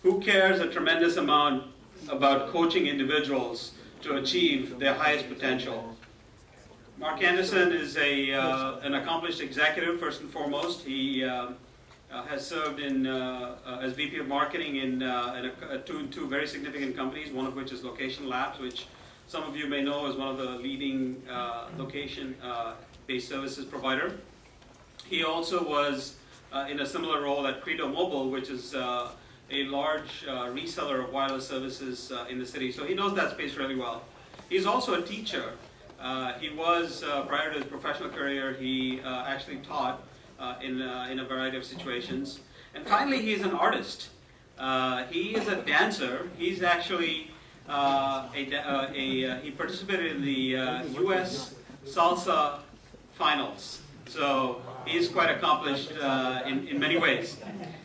who cares a tremendous amount about coaching individuals to achieve their highest potential. Mark Anderson is an accomplished executive, first and foremost. He has served as VP of Marketing in two very significant companies, one of which is Location Labs, which some of you may know is one of the leading location-based services provider. He also was in a similar role at Credo Mobile, which is a large reseller of wireless services in the city. So he knows that space really well. He's also a teacher. He was, prior to his professional career, he actually taught in a variety of situations. And finally, he's an artist. He is a dancer. He's actually he participated in the U.S. Salsa Finals. So he's quite accomplished in many ways.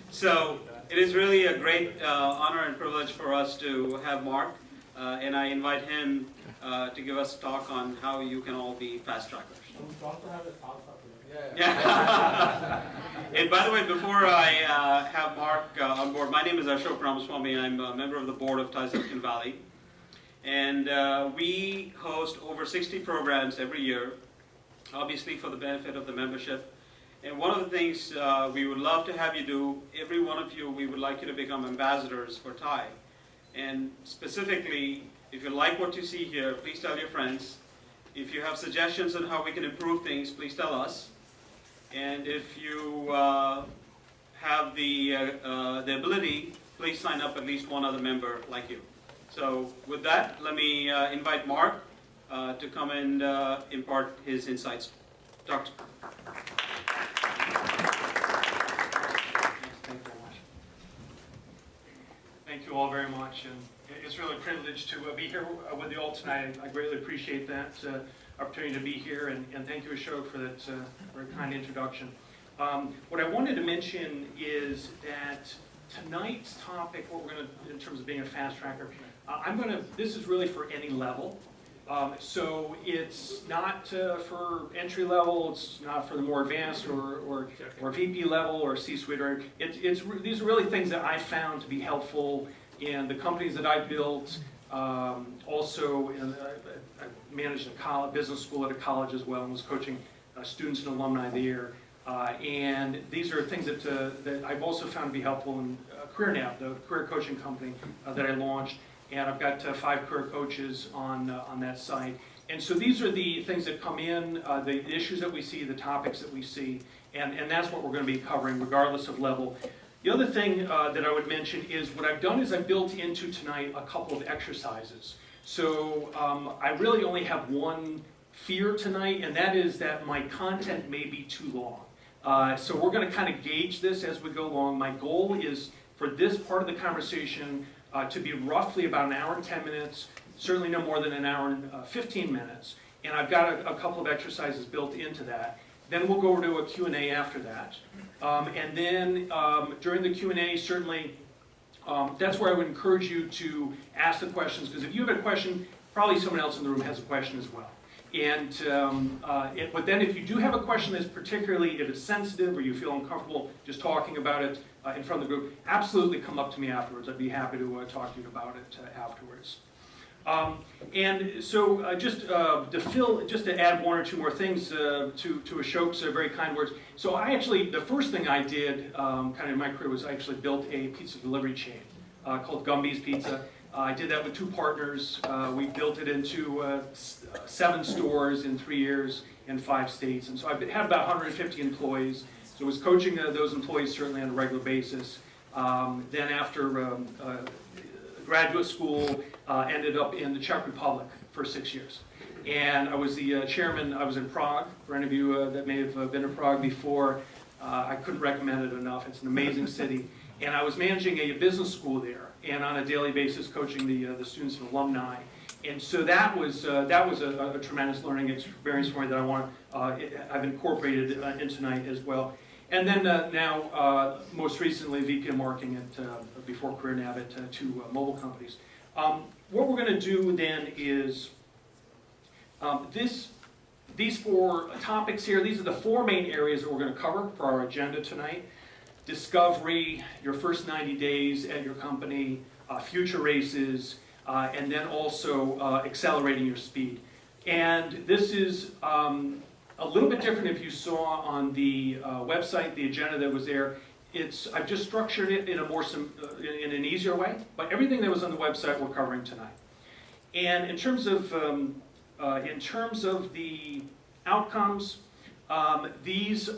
So it is really a great honor and privilege for us to have Mark, and I invite him to give us a talk on how you can all be fast trackers. Yeah. And by the way, before I have Mark on board, my name is Ashok Ramaswamy. I'm a member of the board of Thai Silicon Valley. And we host over 60 programs every year, obviously for the benefit of the membership. And one of the things we would love to have you do, every one of you, we would like you to become ambassadors for Thai. And specifically, if you like what you see here, please tell your friends. If you have suggestions on how we can improve things, please tell us. And if you have the ability, please sign up at least one other member like you. So with that, let me invite Mark to come and impart his insights. Dr. Thank you all very much. And it's really a privilege to be here with you all tonight. I greatly appreciate that opportunity to be here, and thank you, Ashok, for that very kind introduction. What I wanted to mention is that tonight's topic, what we're going to, in terms of being a fast tracker, this is really for any level. So it's not for entry level, it's not for the more advanced or VP level or C-suite. These are really things that I found to be helpful in the companies that I built. Also, I managed a business school at a college as well and was coaching students and alumni there. And these are things that I've also found to be helpful in CareerNav, the career coaching company that I launched. And I've got 5 career coaches on that site. And so these are the things that come in, the issues that we see, the topics that we see, and that's what we're going to be covering regardless of level. The other thing that I would mention is what I've done is I built into tonight a couple of exercises. So I really only have one fear tonight, and that is that my content may be too long. So we're going to kind of gauge this as we go along. My goal is for this part of the conversation to be roughly about an hour and 10 minutes, certainly no more than an hour and 15 minutes. And I've got a couple of exercises built into that. Then we'll go to a Q&A after that. And then during the Q&A, certainly, that's where I would encourage you to ask the questions, because if you have a question, probably someone else in the room has a question as well. And but then if you do have a question that's particularly, if it's sensitive or you feel uncomfortable just talking about it in front of the group, absolutely come up to me afterwards. I'd be happy to talk to you about it afterwards. And so just to add one or two more things to Ashok's very kind words. So the first thing I did kind of in my career was I actually built a pizza delivery chain called Gumby's Pizza. I did that with 2 partners. We built it into 7 stores in 3 years in 5 states. And so I had about 150 employees. So I was coaching those employees certainly on a regular basis. Then after graduate school, ended up in the Czech Republic for 6 years. And I was the chairman. I was in Prague. For any of you that may have been to Prague before, I couldn't recommend it enough. It's an amazing city. And I was managing a business school there, and on a daily basis coaching the students and alumni. And so that was a tremendous learning experience for me that I've incorporated in tonight as well. And then now, most recently, VP of Marketing before CareerNav at 2 mobile companies. What we're going to do then is these 4 topics here. These are the 4 main areas that we're going to cover for our agenda tonight. discovery, your first 90 days at your company, future races, and then also accelerating your speed. And this is a little bit different if you saw on the website, the agenda that was there. I've just structured it in a more in an easier way, but everything that was on the website we're covering tonight. And in terms of the outcomes, these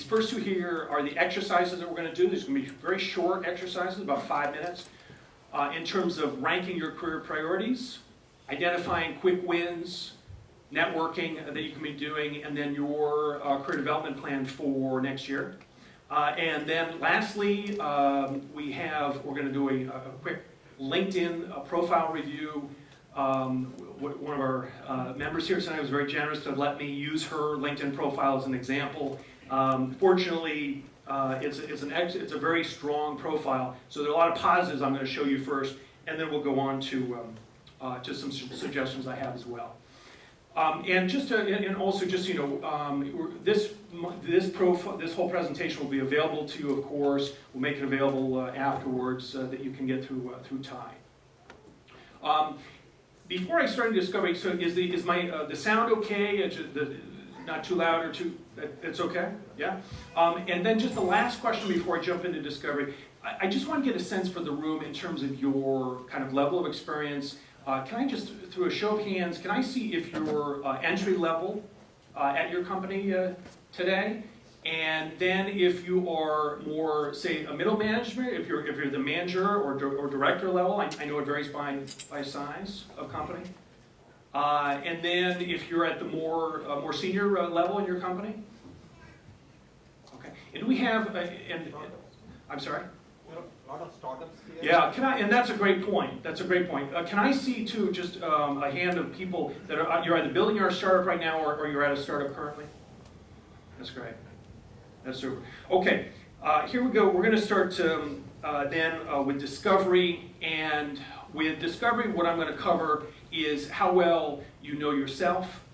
first two here are the exercises that we're going to do. These are going to be very short exercises, about 5 minutes, in terms of ranking your career priorities, identifying quick wins, networking that you can be doing, and then your career development plan for next year. And then lastly, we're going to do a quick LinkedIn profile review. One of our members here tonight was very generous to let me use her LinkedIn profile as an example. Fortunately, it's a very strong profile, so there are a lot of positives I'm going to show you first, and then we'll go on to some suggestions I have as well. And also just, this whole presentation will be available to you, of course. We'll make it available afterwards that you can get through Ty. Before I start Discovery, so is the sound okay? Not too loud or too? It's okay? Yeah. And then just the last question before I jump into Discovery. I just want to get a sense for the room in terms of your kind of level of experience. Can I just, through a show of hands, can I see if you're entry level at your company today? And then if you are more, say, a middle management, if you're the manager or director level, I know it varies by size of company. And then if you're at the more senior level in your company. Okay. And we have, I'm sorry? A lot of startups here. Yeah, and that's a great point. That's a great point. Can I see too just a hand of people that you're either building your startup right now or you're at a startup currently? That's great. That's super. Okay, here we go. We're going to start then with Discovery. And with Discovery, what I'm going to cover is how well you know yourself,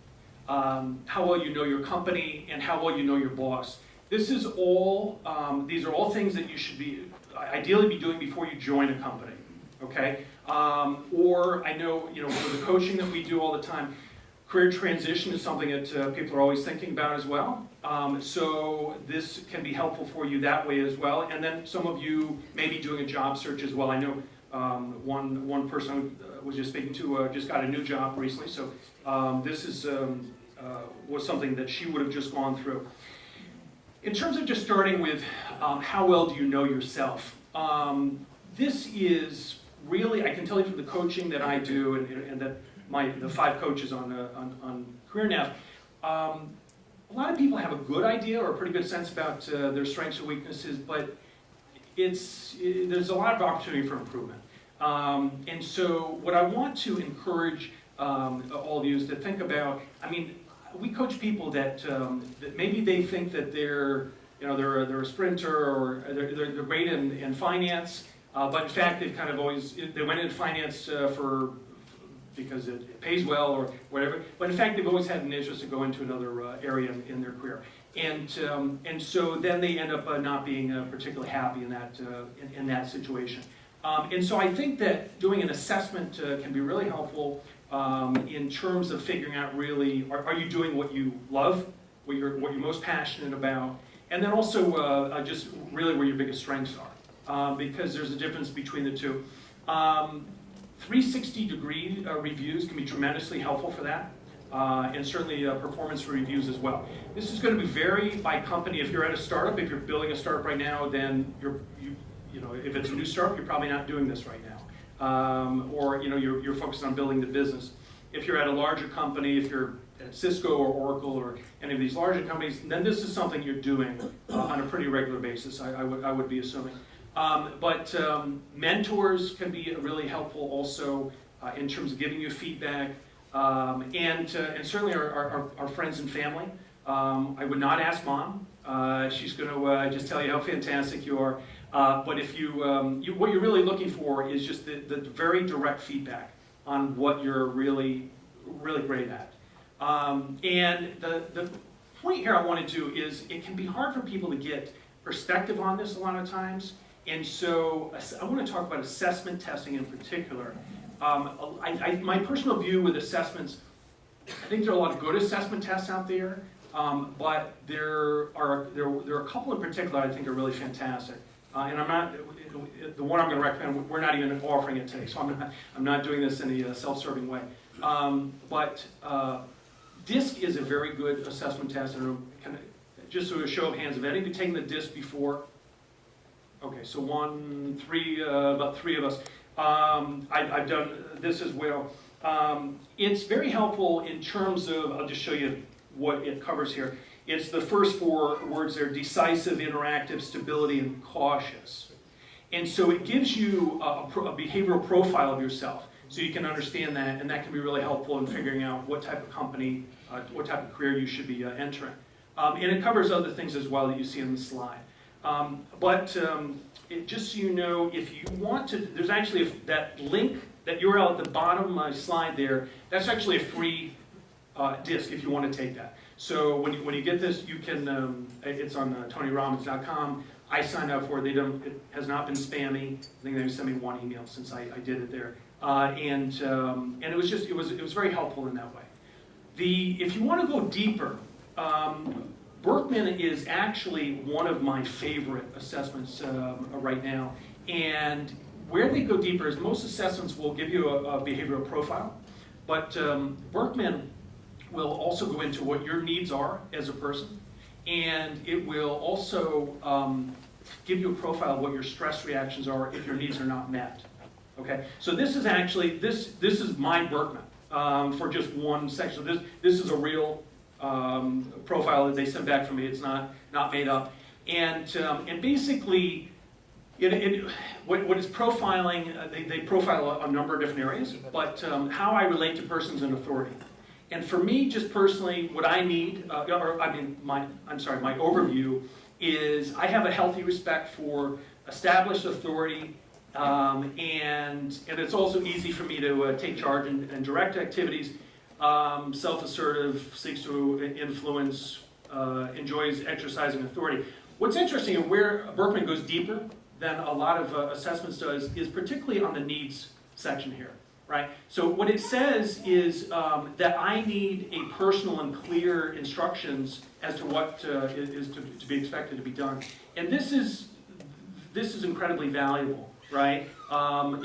how well you know your company, and how well you know your boss. This is all. These are all things that you should ideally be doing before you join a company. Okay. Or I know for the coaching that we do all the time, career transition is something that people are always thinking about as well. So this can be helpful for you that way as well. And then some of you may be doing a job search as well. I know one person I was just speaking to just got a new job recently. So this was something that she would have just gone through. In terms of just starting with how well do you know yourself, this is really, I can tell you from the coaching that I do and that the 5 coaches on CareerNav, a lot of people have a good idea or a pretty good sense about their strengths and weaknesses, but there's a lot of opportunity for improvement. And so what I want to encourage all of you is to think about, we coach people that maybe they think that they're a sprinter or they're great in finance, but in fact they've kind of they went into finance because it pays well or whatever. But in fact they've always had an interest to go into another area in their career, and so then they end up not being particularly happy in that situation. And so I think that doing an assessment can be really helpful. In terms of figuring out really, are you doing what you love, what you're most passionate about, and then also just really where your biggest strengths are, because there's a difference between the two. 360-degree reviews can be tremendously helpful for that, and certainly performance reviews as well. This is going to vary by company. If you're at a startup, if you're building a startup right now, then if it's a new startup, you're probably not doing this right now. Or you're focused on building the business. If you're at a larger company, if you're at Cisco or Oracle or any of these larger companies, then this is something you're doing on a pretty regular basis, I would be assuming. But mentors can be really helpful also in terms of giving you feedback, and certainly our friends and family. I would not ask Mom. She's going to just tell you how fantastic you are. But if what you're really looking for is just the very direct feedback on what you're really, really great at. And the point here I want to do is it can be hard for people to get perspective on this a lot of times. And so I want to talk about assessment testing in particular. My personal view with assessments, I think there are a lot of good assessment tests out there, but there are a couple in particular I think are really fantastic. And the one I'm going to recommend, we're not even offering it today, so I'm not doing this in a self-serving way. But DISC is a very good assessment test, and just so a show of hands, have anybody taken the DISC before? Okay, so about three of us. I've done this as well. It's very helpful in terms of, I'll just show you what it covers here. It's the first four words there: decisive, interactive, stability, and cautious. And so it gives you a behavioral profile of yourself, so you can understand that, and that can be really helpful in figuring out what type of company, what type of career you should be entering. And it covers other things as well that you see in the slide. Just so you know, if you want to, there's actually that link, that URL at the bottom of my slide there, that's actually a free DISC if you want to take that. So when you get this, you can, it's on TonyRobbins.com. I signed up for it. It has not been spammy. I think they sent me one email since I did it there. And it was very helpful in that way. If you want to go deeper, Berkman is actually one of my favorite assessments right now. And where they go deeper is most assessments will give you a behavioral profile, but Berkman will also go into what your needs are as a person, and it will also give you a profile of what your stress reactions are if your needs are not met. Okay, so this is actually, this is my Berkman for just one section. This is a real profile that they sent back from me. It's not made up. And basically, what is profiling, they profile a number of different areas, but how I relate to persons in authority. And for me, just personally, what I need, my overview is I have a healthy respect for established authority, and it's also easy for me to take charge and direct activities. Self-assertive, seeks to influence, enjoys exercising authority. What's interesting and where Berkman goes deeper than a lot of assessments does is particularly on the needs section here, right? So what it says is that I need a personal and clear instructions as to what is to be expected to be done. And this is incredibly valuable, right? And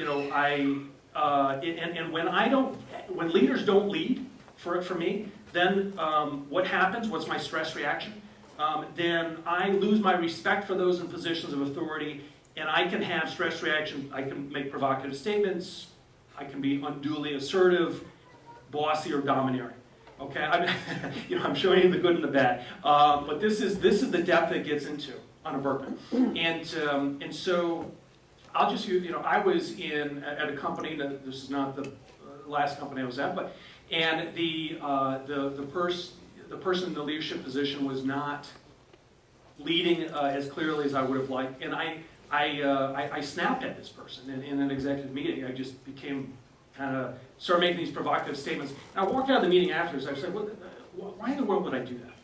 when leaders don't lead for me, then what happens? What's my stress reaction? Then I lose my respect for those in positions of authority, and I can have stress reaction. I can make provocative statements. I can be unduly assertive, bossy, or domineering. Okay, I'm showing you the good and the bad. But this is the depth it gets into on a Berkman, and so. I'll just use, I was at a company, this is not the last company I was at, but, and the person in the leadership position was not leading as clearly as I would have liked, and I snapped at this person in an executive meeting. I just became started making these provocative statements. And I walked out of the meeting afterwards. I said, why in the world would I do that?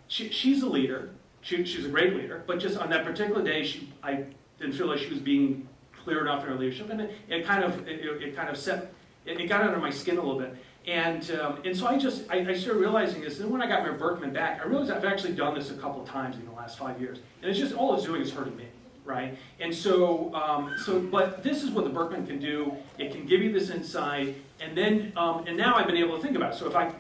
She's a leader. She's a great leader, but just on that particular day, I didn't feel like she was being clear enough in her leadership, and it got under my skin a little bit, and so I started realizing this. And then when I got my Berkman back, I realized I've actually done this a couple of times in the last 5 years, and it's just all it's doing is hurting me, right? And so but this is what the Berkman can do. It can give you this insight, and then and now I've been able to think about it. So if I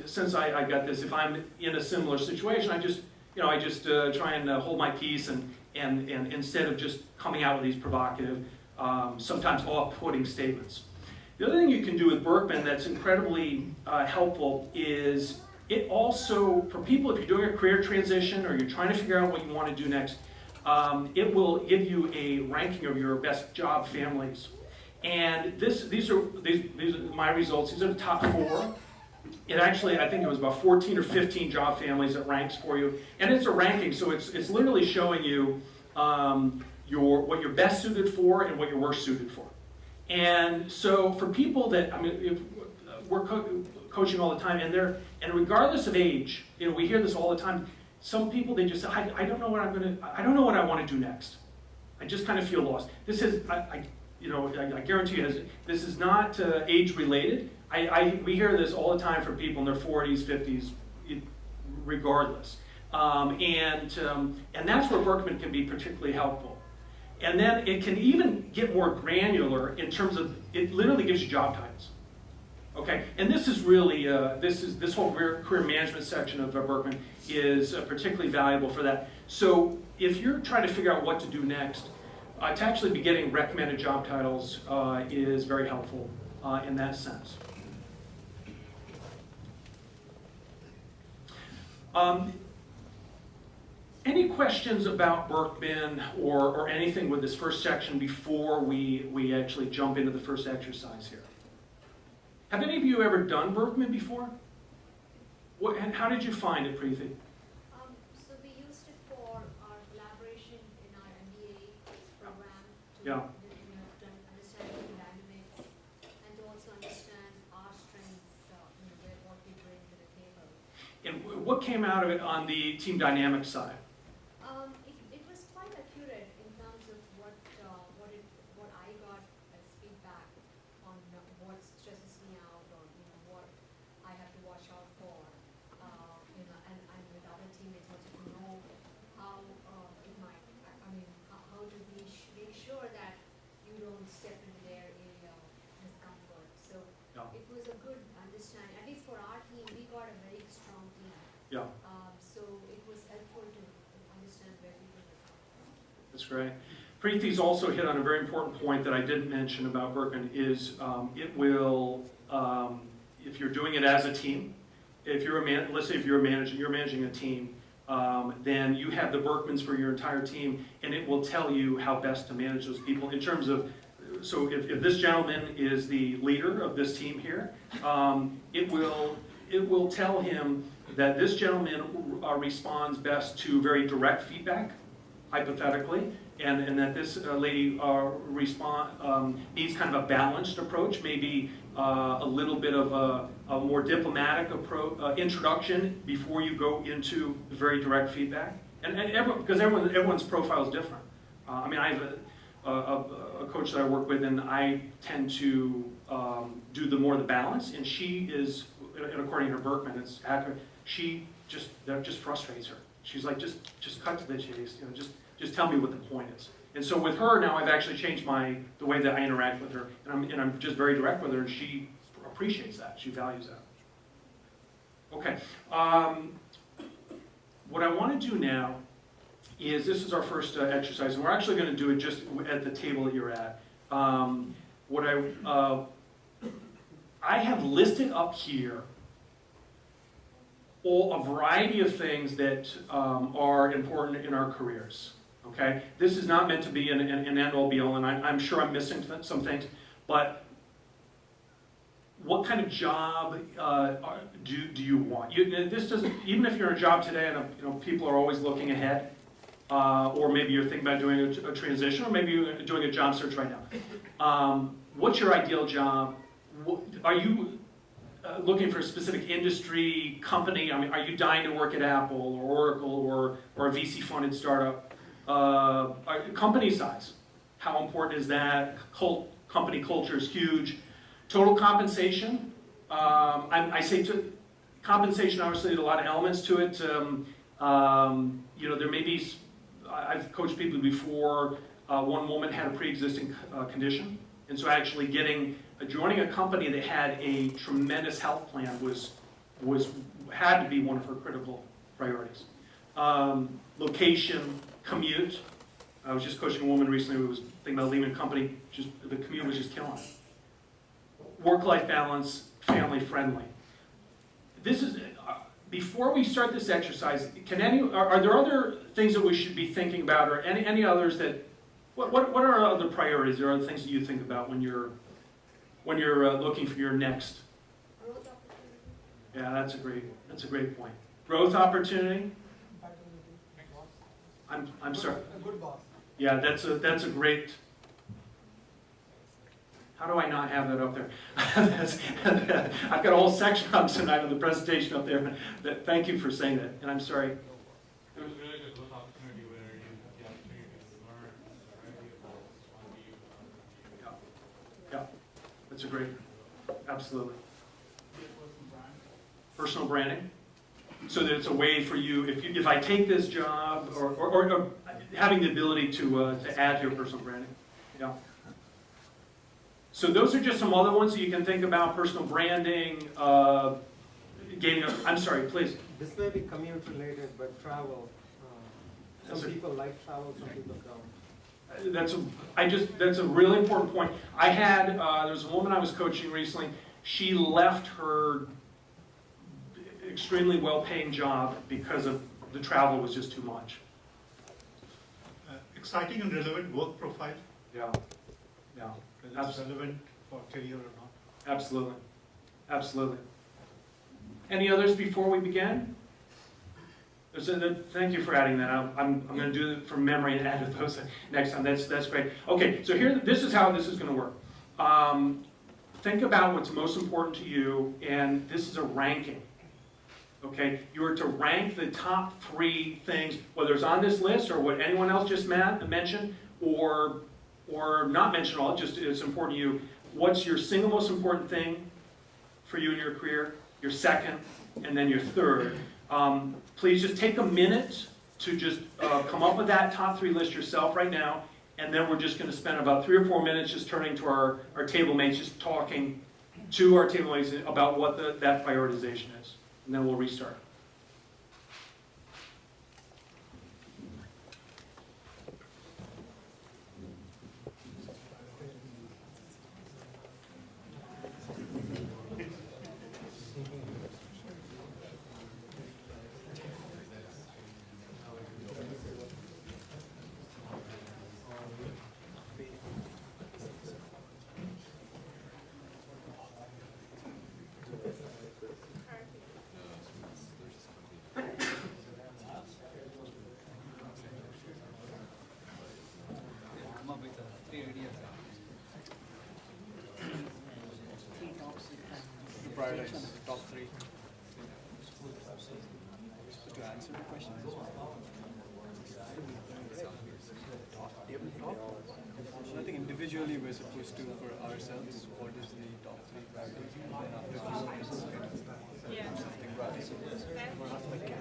since I got this, if I'm in a similar situation, I just try and hold my peace and instead of just coming out with these provocative, sometimes off-putting statements. The other thing you can do with Berkman that's incredibly helpful is it also, for people, if you're doing a career transition or you're trying to figure out what you want to do next, it will give you a ranking of your best job families. And these are my results. These are the top 4. It actually, I think it was about 14 or 15 job families it ranks for you. And it's a ranking, so it's literally showing you what you're best suited for and what you're worst suited for. And so for people that, we're coaching all the time, and regardless of age, we hear this all the time, Some people, they just say, I don't know what I don't know what I want to do next. I just kind of feel lost. This is, I guarantee you, this is not age related. We hear this all the time from people in their 40s, 50s, regardless. And that's where Berkman can be particularly helpful. And then it can even get more granular in terms of, it literally gives you job titles. Okay, and this is really, this whole career management section of Berkman is particularly valuable for that. So if you're trying to figure out what to do next, to actually be getting recommended job titles is very helpful in that sense. Any questions about Berkman or anything with this first section before we actually jump into the first exercise here? Have any of you ever done Berkman before? And how did you find it, Preeti? So we used it for our collaboration in our MBA program to Yeah. to understand the dynamics and to also understand our strengths, what we bring to the table. And what came out of it on the team dynamics side? It was quite accurate in terms of what I got as feedback on what stresses me out or what I have to watch out for. And with other teammates also to know how it might. How to make sure that you don't step into their area of discomfort. So Yeah. it was a good understanding. At least for our team, we got a very strong team. Yeah, So it was helpful to understand where people were coming from. that's great. Preeti's also hit on a very important point that I didn't mention about Berkman is it will, if you're doing it as a team, if you're let's say if you're managing a team, then you have the Berkmans for your entire team, and it will tell you how best to manage those people in terms of, so if this gentleman is the leader of this team here, it will tell him that this gentleman responds best to very direct feedback, hypothetically, and that this lady needs kind of a balanced approach, maybe a little bit of a more diplomatic approach, introduction before you go into very direct feedback. And because everyone's profile is different. I have a coach that I work with, and I tend to do the balance, and she is, and according to her Berkman, it's accurate. That just frustrates her. She's like, just cut to the chase. Just tell me what the point is. And so with her now, I've actually changed the way that I interact with her, and I'm just very direct with her, and she appreciates that. She values that. Okay. What I want to do now is, this is our first exercise, and we're actually going to do it just at the table that you're at. I have listed up here a variety of things that are important in our careers. Okay, this is not meant to be an end-all be-all, and I'm sure I'm missing some things. But what kind of job do you want? This doesn't, even if you're in a job today, and people are always looking ahead, or maybe you're thinking about doing a transition, or maybe you're doing a job search right now. What's your ideal job? Are you looking for a specific industry, company? Are you dying to work at Apple or Oracle or a VC-funded startup? Company size, how important is that? Company culture is huge. Total compensation, I say compensation, obviously, there's a lot of elements to it. There may be, I've coached people before, one woman had a pre-existing condition, and so actually joining a company that had a tremendous health plan had to be one of her critical priorities. Location, commute. I was just coaching a woman recently who was thinking about leaving a company. The commute was just killing her. Work-life balance, family-friendly. This is, before we start this exercise, are there other things that we should be thinking about, or any others that, what are other priorities? There are other things that you think about when you're looking for your next? Growth opportunity. Yeah, that's a great point. Growth opportunity. I'm sorry. A good boss. Yeah, that's a great. How do I not have that up there? I've got a whole section on tonight of the presentation up there. Thank you for saying that, and I'm sorry. It was really a growth opportunity where you have the opportunity to learn a variety of roles on the Yeah, that's a great, absolutely. Personal branding, so that it's a way for you, if I take this job, or having the ability to add to your personal branding. Yeah. So those are just some other ones that you can think about: personal branding, gaining. I'm sorry, please. This may be commute related, but travel. Yes, Some sir. people like travel, some people don't. That's a really important point. I had, there was a woman I was coaching recently. She left her extremely well-paying job because of the travel was just too much. Exciting and relevant work profile, Yeah, yeah, whether it's relevant for career or not. absolutely, absolutely. Any others before we begin? Thank you for adding that. I'm going to do it from memory and add those next time. That's great. Okay, so here, this is how this is going to work. Think about what's most important to you, and this is a ranking. Okay, you are to rank the top 3 things, whether it's on this list or what anyone else just mentioned, or not mention all. Just it's important to you. What's your single most important thing for you in your career? Your second, and then your third. Please just take a minute to just come up with that top 3 list yourself right now, and then we're just going to spend about 3 or 4 minutes just turning to our table mates, just talking to our table mates about what that prioritization is. And then we'll restart. Prioritize top 3. To answer the question, I think individually we're supposed to, for ourselves, what is the top 3 priorities, and then after a few minutes, something rather something like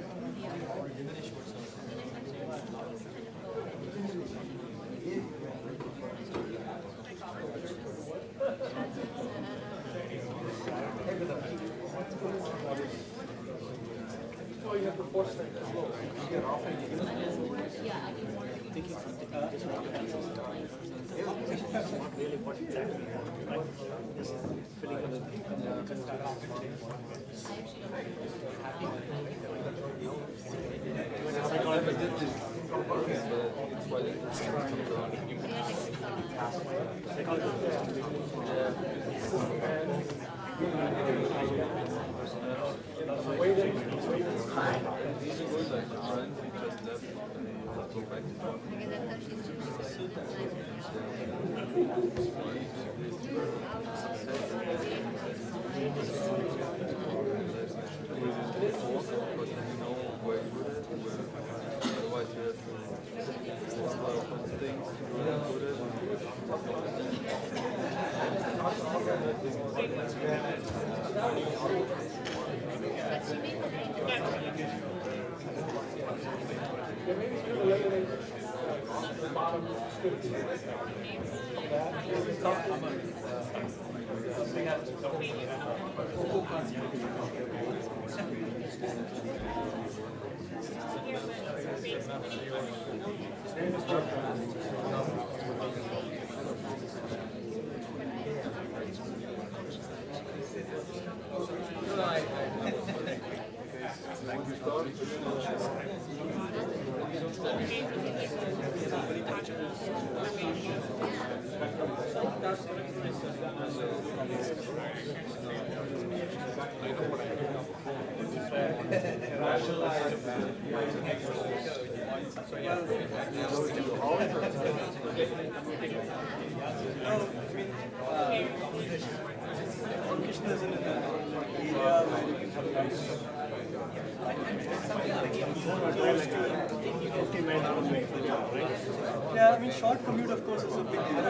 Yeah, I mean, short commute, of course, is a big deal.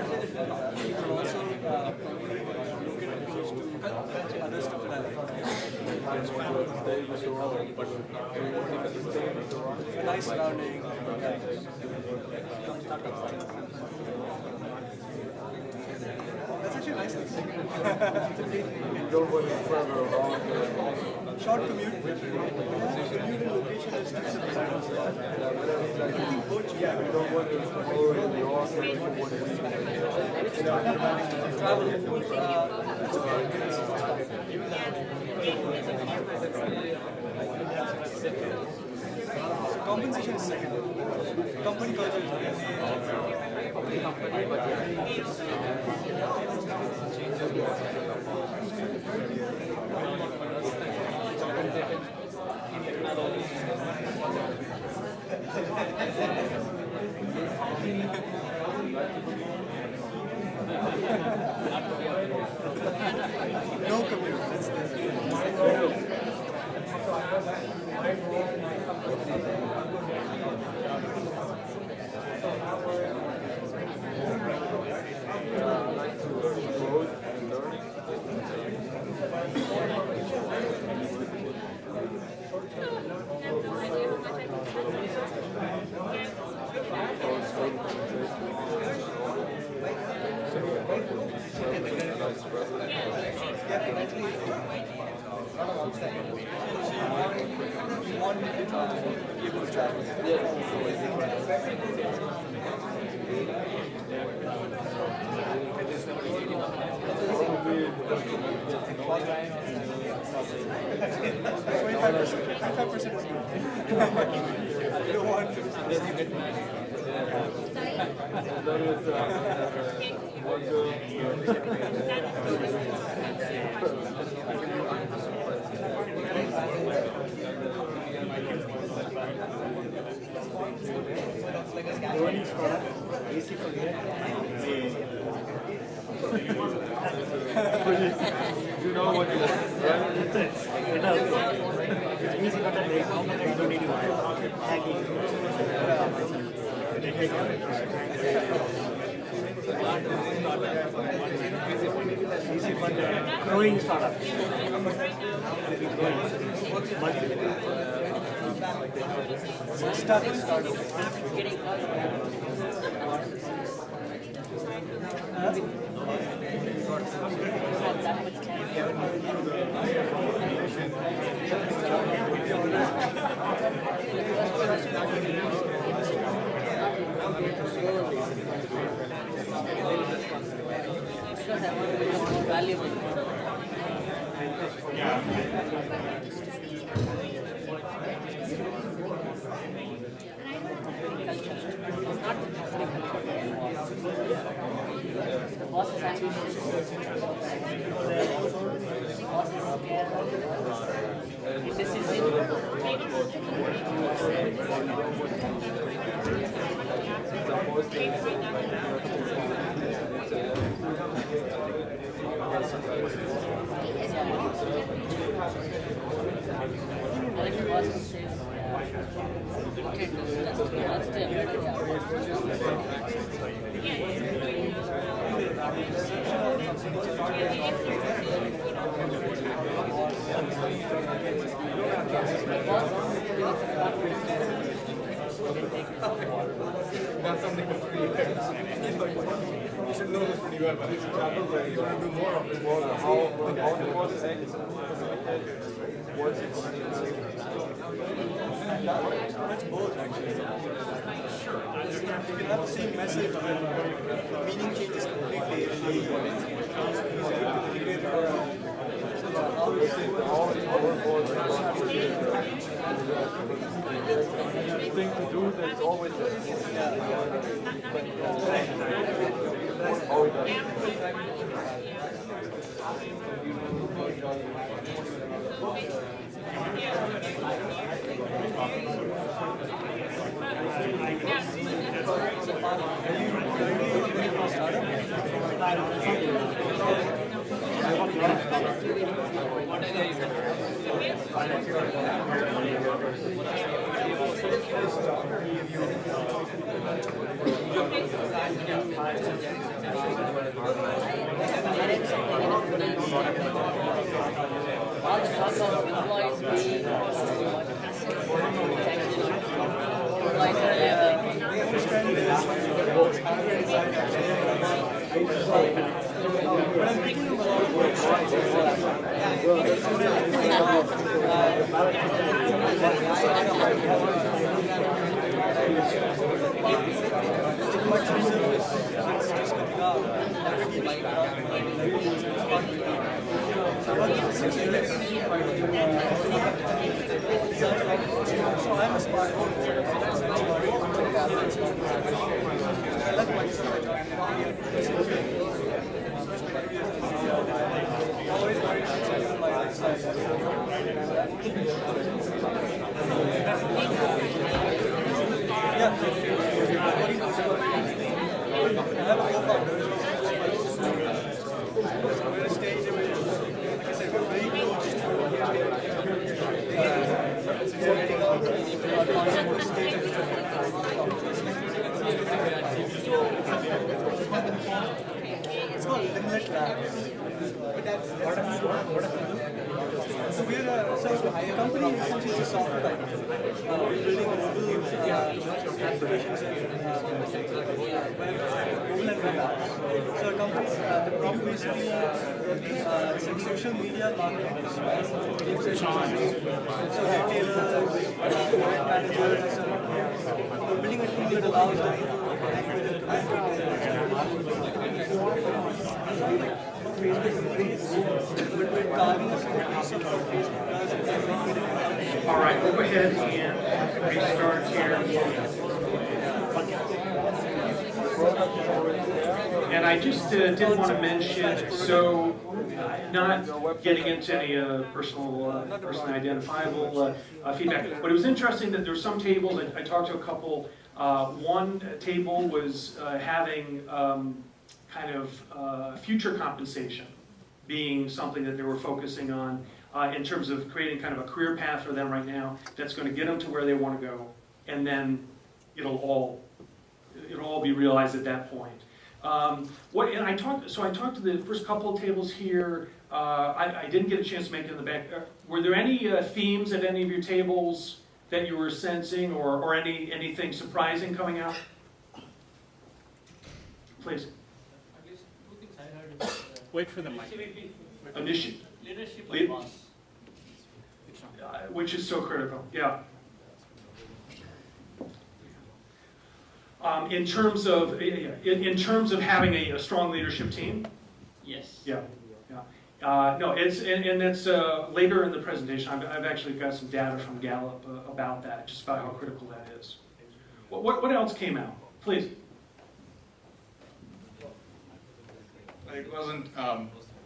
You can also look at close to other stuff that I like. A nice surrounding. That's actually a nice thing. Short commute. Commute and location is just a design. I think both should have travel. That's so compensation is second. Company culture no commute. You know what you growing startup. That's something completely different. You should know this pretty well, but it's a chapter where you're going to do more of it. How the process ends. What's it? That's both actually. You can have the same message, but the meaning changes completely. Thing to do that's always What It's called Limit Labs. So we're so the company is essentially a software type. We're building mobile applications and mobile and web apps. So our company's the problem basically it's like social media marketing. So retailers, brand managers, we're building a tool that allows them All right, we'll go ahead and restart here. And I just did want to mention, so not getting into any personally identifiable feedback, but it was interesting that there were some tables, I talked to a couple, one table was having kind of future compensation being something that they were focusing on in terms of creating kind of a career path for them right now that's going to get them to where they want to go, and then it'll all be realized at that point. I talked to the first couple of tables here. I didn't get a chance to make it in the back. Were there any themes at any of your tables that you were sensing, or anything surprising coming out? Please. I guess two things I heard is Wait for the mic. Initiative. leadership Lead- and boss. Which is so critical, yeah. In terms of having a strong leadership team, Yes. yeah. No, it's later in the presentation. I've actually got some data from Gallup about that, just about how critical that is. What else came out? Please. It wasn't.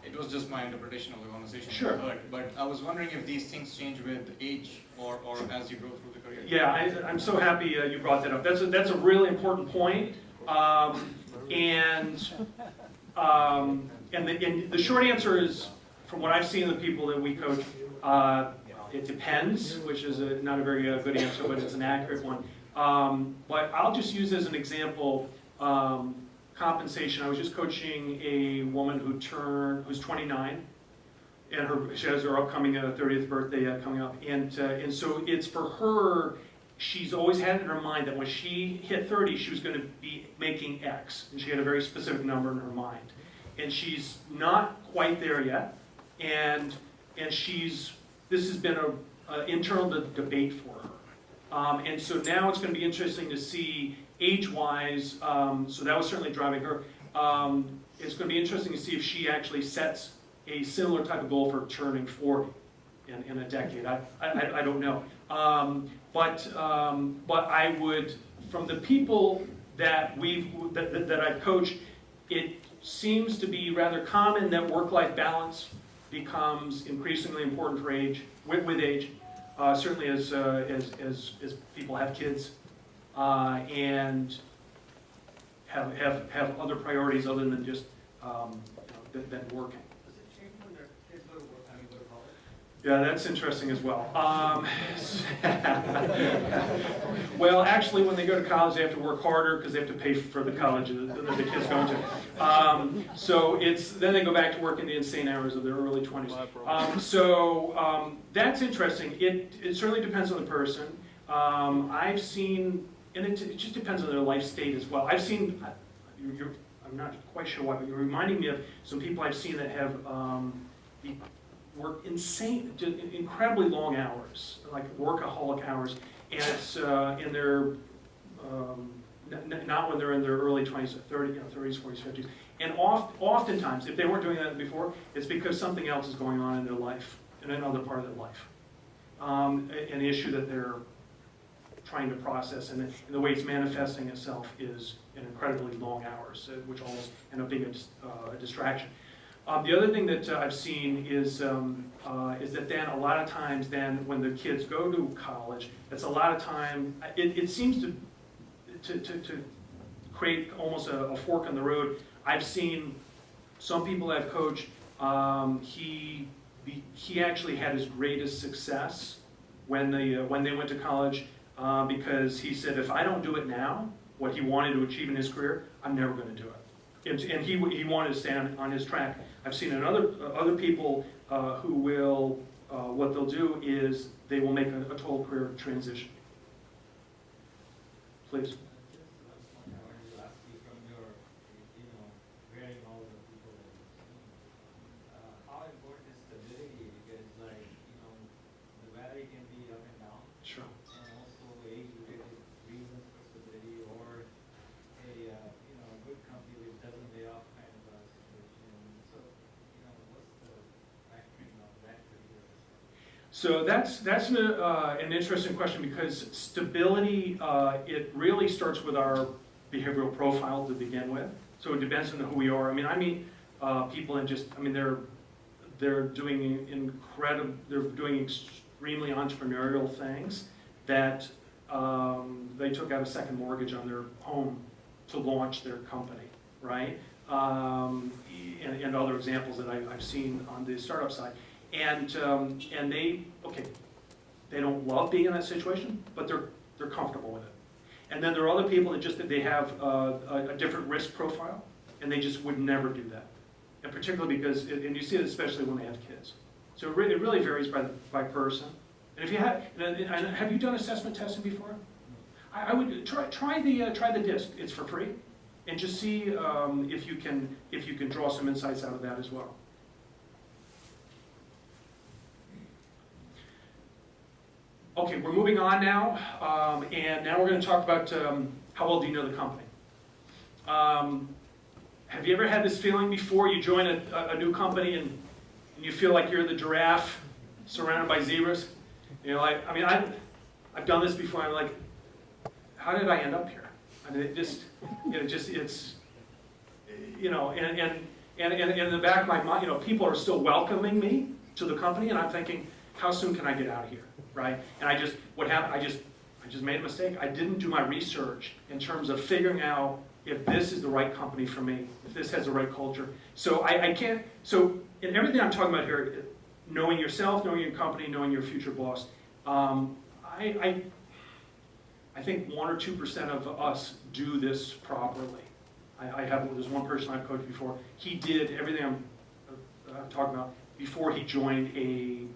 It was just my interpretation of the conversation. Sure. But I was wondering if these things change with age or as you go through the career. Yeah, I'm so happy you brought that up. That's a really important point. And the short answer is, from what I've seen of the people that we coach, it depends, which is not a very good answer, but it's an accurate one. But I'll just use as an example compensation. I was just coaching a woman who's 29, and she has her upcoming 30th birthday coming up, and so it's for her. She's always had in her mind that when she hit 30, she was going to be making X, and she had a very specific number in her mind. And she's not quite there yet, and this has been an internal debate for her. And so now it's going to be interesting to see age-wise, so that was certainly driving her. It's going to be interesting to see if she actually sets a similar type of goal for turning 40 in a decade. I don't know. But I would, from the people that I've coached, it seems to be rather common that work-life balance becomes increasingly important for age, with age, certainly as people have kids and have other priorities other than just than working. Yeah, that's interesting as well. Well, actually, when they go to college, they have to work harder because they have to pay for the college that the kid's going to. So then they go back to work in the insane hours of their early 20s. That's interesting. It certainly depends on the person. I've seen, and it just depends on their life state as well. I've seen, I'm not quite sure why, but you're reminding me of some people I've seen that have work incredibly long hours, like workaholic hours, and it's in their, not when they're in their early 20s, 30s, 40s, 50s. And oftentimes, if they weren't doing that before, it's because something else is going on in their life, in another part of their life. An issue that they're trying to process, and the way it's manifesting itself is in incredibly long hours, which almost end up being a distraction. The other thing that I've seen is that then a lot of times then when the kids go to college, it's a lot of time, it seems to create almost a fork in the road. I've seen some people I've coached, he actually had his greatest success when they went to college because he said, if I don't do it now, what he wanted to achieve in his career, I'm never going to do it. And he wanted to stay on his track. I've seen in other people who will, what they'll do is they will make a total career transition. Please. Sure. And also age-related reasons for stability, or a good company which doesn't lay off kind of a situation. So, what's the factoring of that particular aspect? So that's an interesting question because stability, it really starts with our behavioral profile to begin with. So it depends on who we are. I mean people and they're doing extremely entrepreneurial things that they took out a second mortgage on their home to launch their company, right? And other examples that I've seen on the startup side. And they don't love being in that situation, but they're comfortable with it. And then there are other people that they have a different risk profile, and they just would never do that. And particularly because, and you see it especially when they have kids. So it really varies by person. And if you have you done assessment testing before? I would try the DISC. It's for free, and just see if you can draw some insights out of that as well. Okay, we're moving on now, and now we're going to talk about how well do you know the company. Have you ever had this feeling before you join a new company and you feel like you're the giraffe surrounded by zebras? I've done this before. I'm like, how did I end up here? I mean, it's and in the back of my mind, people are still welcoming me to the company, and I'm thinking, how soon can I get out of here, right? And I just made a mistake. I didn't do my research in terms of figuring out if this is the right company for me, if this has the right culture. So I can't, so in everything I'm talking about here, knowing yourself, knowing your company, knowing your future boss, I think 1 or 2% of us do this properly. There's one person I've coached before. He did everything I'm talking about before he joined an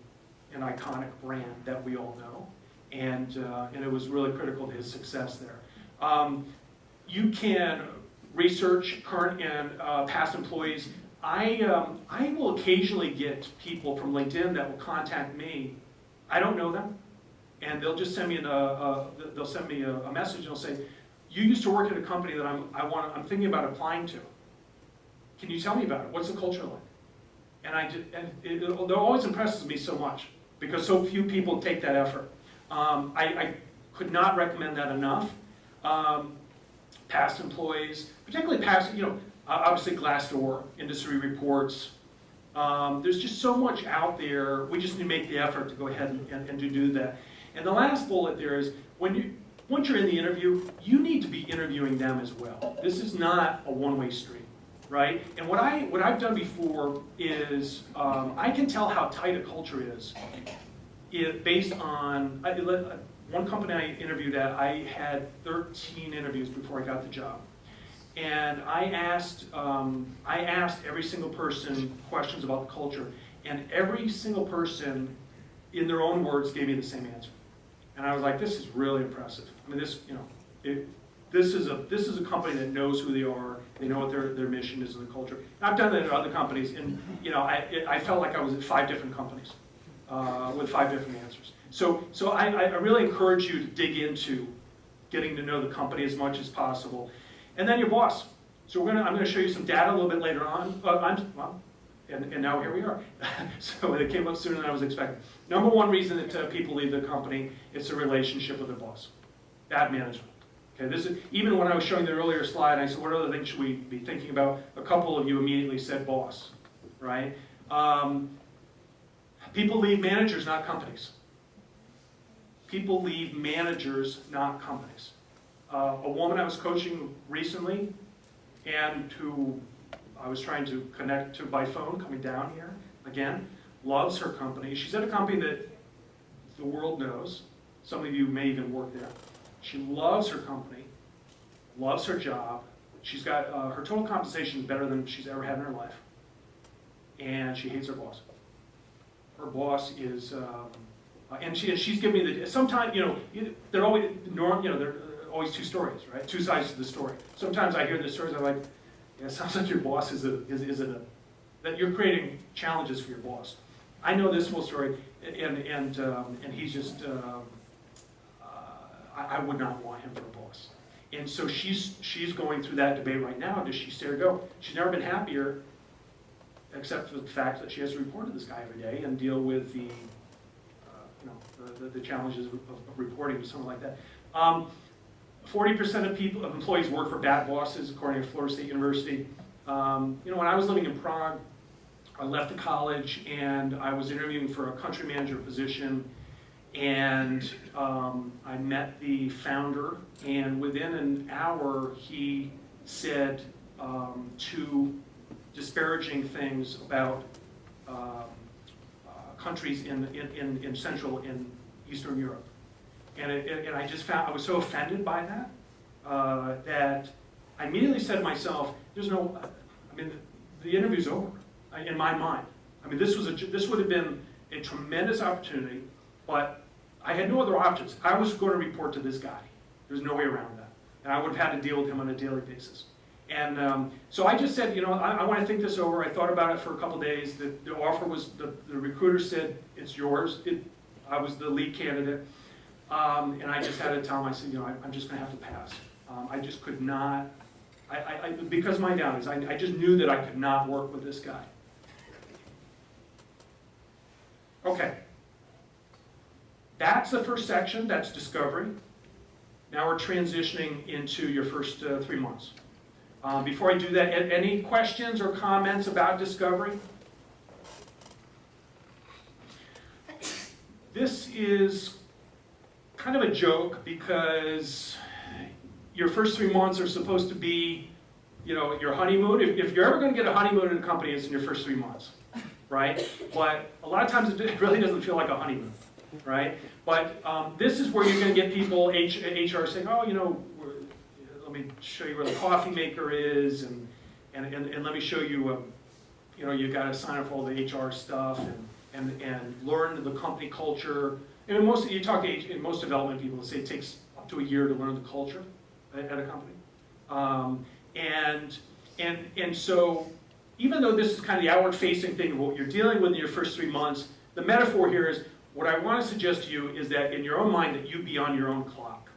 iconic brand that we all know, and it was really critical to his success there. You can research current and past employees. I will occasionally get people from LinkedIn that will contact me. I don't know them, and they'll just send me a message and they'll say, "You used to work at a company that I'm thinking about applying to. Can you tell me about it? What's the culture like?" And it always impresses me so much because so few people take that effort. I could not recommend that enough. Past employees, particularly past, obviously Glassdoor, industry reports. There's just so much out there. We just need to make the effort to go ahead and to do that. And the last bullet there is, once you're in the interview, you need to be interviewing them as well. This is not a one-way street. right? And what I've done before is I can tell how tight a culture is based on one company I interviewed at. I had 13 interviews before I got the job, and I asked every single person questions about the culture, and every single person, in their own words, gave me the same answer. And I was like, this is really impressive. I mean, this is a company that knows who they are. They know what their mission is in the culture. And I've done that at other companies, and I felt like I was at 5 different companies with 5 different answers. So I really encourage you to dig into getting to know the company as much as possible, and then your boss. So I'm going to show you some data a little bit later on. And now here we are. So it came up sooner than I was expecting. Number one reason that people leave the company, it's a relationship with their boss. Bad management. Okay, this is, even when I was showing the earlier slide, I said, what other things should we be thinking about? A couple of you immediately said boss, right? People leave managers, not companies. People leave managers, not companies. A woman I was coaching recently, and who I was trying to connect to by phone, coming down here, again, loves her company. She's at a company that the world knows. Some of you may even work there. She loves her company, loves her job. She's got, her total compensation is better than she's ever had in her life. And she hates her boss. Her boss is, and she's giving me the, sometimes, they're always, they're always 2 stories, right? 2 sides to the story. Sometimes I hear the stories, I'm like, yeah, it sounds like your boss that you're creating challenges for your boss. I know this full story, and he's just, I would not want him for a boss. And so she's going through that debate right now. Does she stay or go? She's never been happier, except for the fact that she has to report to this guy every day and deal with the challenges of reporting to someone like that. 40% of employees work for bad bosses, according to Florida State University. When I was living in Prague, I left the college and I was interviewing for a country manager position, and I met the founder, and within an hour he said 2 disparaging things about countries in Central and Eastern Europe. And I just found, I was so offended by that, that I immediately said to myself, the interview's over, in my mind. I mean, this would have been a tremendous opportunity, but I had no other options. I was going to report to this guy. There's no way around that. And I would have had to deal with him on a daily basis. And so I just said, I want to think this over. I thought about it for a couple days. The offer was, the recruiter said, it's yours. I was the lead candidate. And I just had to tell him, I said, I'm just going to have to pass. I just could not, because of my values, I just knew that I could not work with this guy. Okay. That's the first section, that's discovery. Now we're transitioning into your first 3 months. Before I do that, any questions or comments about discovery? This is kind of a joke because your first 3 months are supposed to be, your honeymoon. If you're ever going to get a honeymoon in a company, it's in your first 3 months, right? But a lot of times it really doesn't feel like a honeymoon, right? But this is where you're going to get people, HR saying, oh, let me show you where the coffee maker is, and let me show you, you got to sign up for all the HR stuff and learn the company culture. And in most development people say it takes up to a year to learn the culture at a company. And so even though this is kind of the outward-facing thing of what you're dealing with in your first 3 months, the metaphor here is, what I want to suggest to you is that in your own mind that you be on your own clock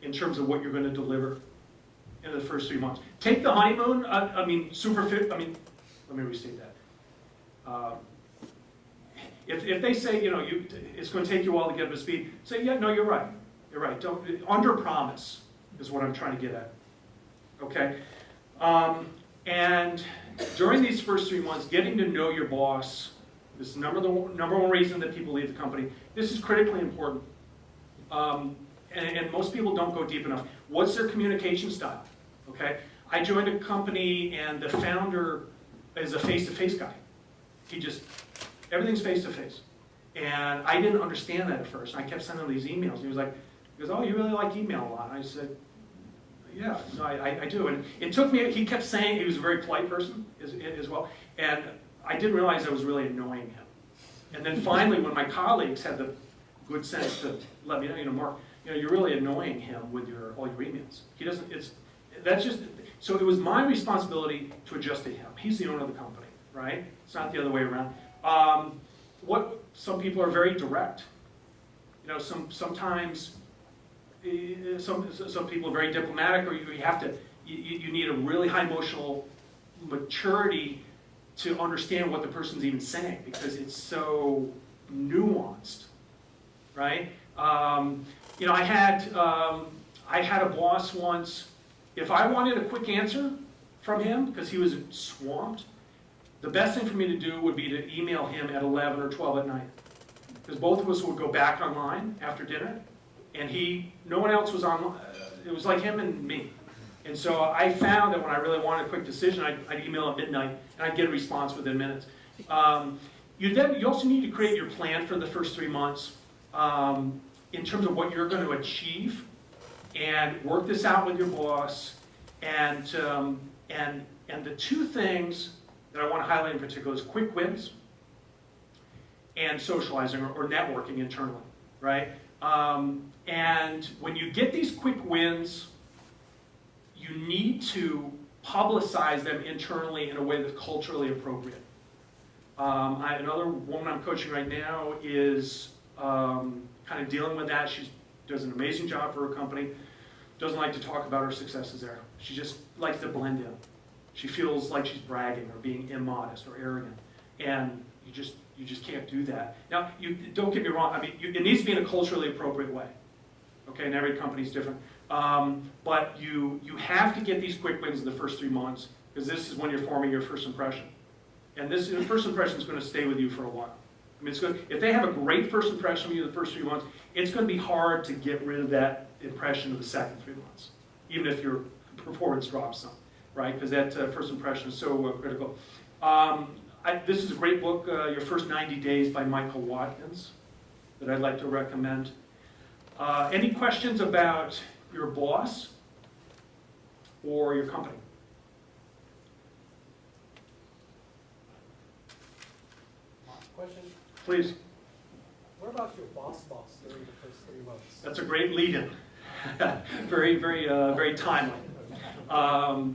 in terms of what you're going to deliver in the first 3 months. Take the honeymoon, let me restate that. If they say, it's going to take you a while to get up to speed, say, yeah, no, you're right. You're right. Don't under-promise is what I'm trying to get at. Okay? And during these first 3 months, getting to know your boss, this is number one reason that people leave the company. This is critically important. And most people don't go deep enough. What's their communication style? Okay? I joined a company and the founder is a face-to-face guy. Everything's face-to-face. And I didn't understand that at first. And I kept sending him these emails. He goes, oh, you really like email a lot. And I said, yeah, no, I do. And it took me, he kept saying, he was a very polite person as well. And I didn't realize I was really annoying him. And then finally, when my colleagues had the good sense to let me know, Mark, you're really annoying him with all your emails. So it was my responsibility to adjust to him. He's the owner of the company, right? It's not the other way around. Some people are very direct. Sometimes some people are very diplomatic, or you need a really high emotional maturity to understand what the person's even saying, because it's so nuanced, right? I had a boss once. If I wanted a quick answer from him because he was swamped, the best thing for me to do would be to email him at 11 or 12 at night, because both of us would go back online after dinner, and no one else was on. It was like him and me. And so I found that when I really wanted a quick decision, I'd email at midnight, and I'd get a response within minutes. You also need to create your plan for the first 3 months in terms of what you're going to achieve, and work this out with your boss. And the two things that I want to highlight in particular is quick wins and socializing or networking internally, right? And when you get these quick wins, you need to publicize them internally in a way that's culturally appropriate. Another woman I'm coaching right now is kind of dealing with that. She does an amazing job for her company. Doesn't like to talk about her successes there. She just likes to blend in. She feels like she's bragging or being immodest or arrogant, and you just can't do that. Now, don't get me wrong. I mean, it needs to be in a culturally appropriate way. Okay, and every company's different. But you have to get these quick wins in the first 3 months, because this is when you're forming your first impression. And this first impression is going to stay with you for a while. I mean, if they have a great first impression of you the first 3 months, it's going to be hard to get rid of that impression of the second 3 months, even if your performance drops some, right? Because that first impression is so critical. This is a great book, Your First 90 Days by Michael Watkins, that I'd like to recommend. Any questions about your boss or your company? Question, Please. what about your boss during the first 3 months? That's a great lead-in. Very, very timely. I'll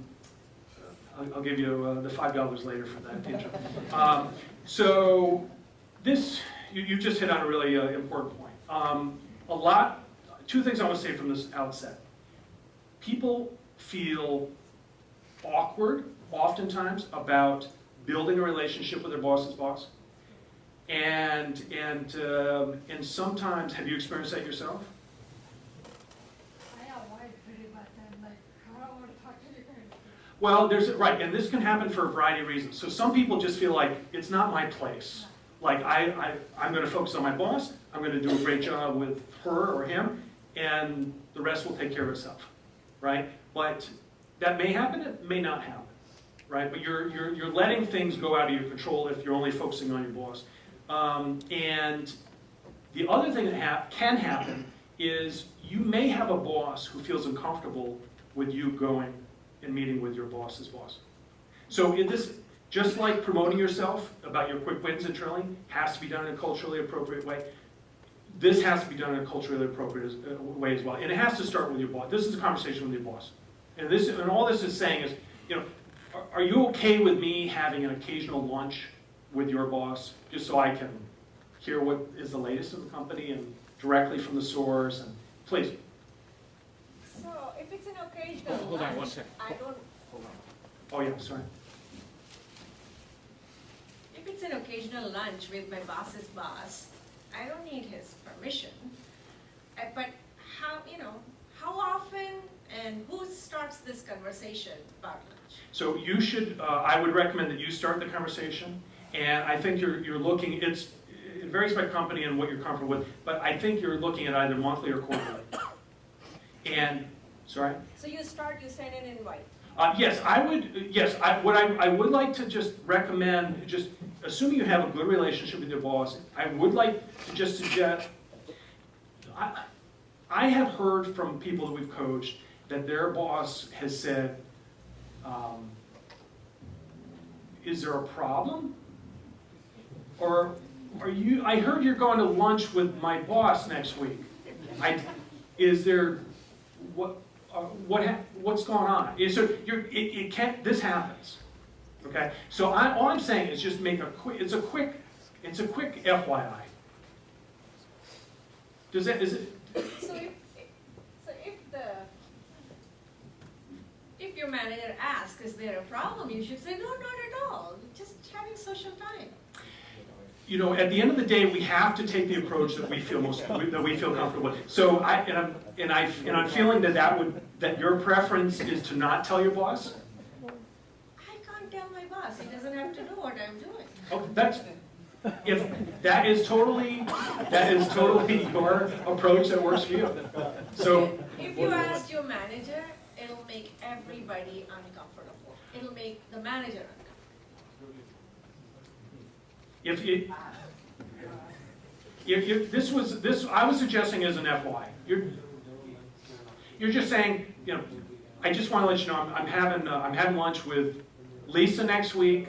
give you the $5 later for that intro. So this, you just hit on a really important point. Two things I want to say from this outset. People feel awkward, oftentimes, about building a relationship with their boss's boss. And sometimes, have you experienced that yourself? I avoid pretty much. I'm like, I don't want to talk to you guys. Well, right, and this can happen for a variety of reasons. So some people just feel like it's not my place. Like I'm going to focus on my boss. I'm going to do a great job with her or him, and the rest will take care of itself, right? But that may happen. It may not happen, right? But you're letting things go out of your control if you're only focusing on your boss. And the other thing that can happen is you may have a boss who feels uncomfortable with you going and meeting with your boss's boss. So just like promoting yourself about your quick wins internally has to be done in a culturally appropriate way, this has to be done in a culturally appropriate way as well. And it has to start with your boss. This is a conversation with your boss. And all this is saying is, are you okay with me having an occasional lunch with your boss, just so I can hear what is the latest in the company and directly from the source? And please. So if it's an occasional Hold on one lunch, second. I don't. Hold on. Oh yeah, sorry. If it's an occasional lunch with my boss's boss, I don't need his permission. But how often and who starts this conversation about lunch? So you should. I would recommend that you start the conversation. And I think you're looking. It varies by company and what you're comfortable with. But I think you're looking at either monthly or quarterly. And sorry. So you send an invite. Yes, I would like to just recommend, just assuming you have a good relationship with your boss, I would like to just suggest, I have heard from people that we've coached that their boss has said, is there a problem? Or I heard you're going to lunch with my boss next week. Is there, what's going on? It can't, this happens, okay? So all I'm saying is just make a quick, it's a quick FYI. Is it? If your manager asks, is there a problem, you should say, no, not at all, just having social time. You know, at the end of the day, we have to take the approach that we feel comfortable with. So I'm feeling that your preference is to not tell your boss. I can't tell my boss, he doesn't have to know what I'm doing. Oh, if that is totally your approach that works for you. So If you ask your manager, it'll make everybody uncomfortable. It'll make the manager uncomfortable. If this I was suggesting as an FY. You're just saying, you know, I just want to let you know I'm having lunch with Lisa next week.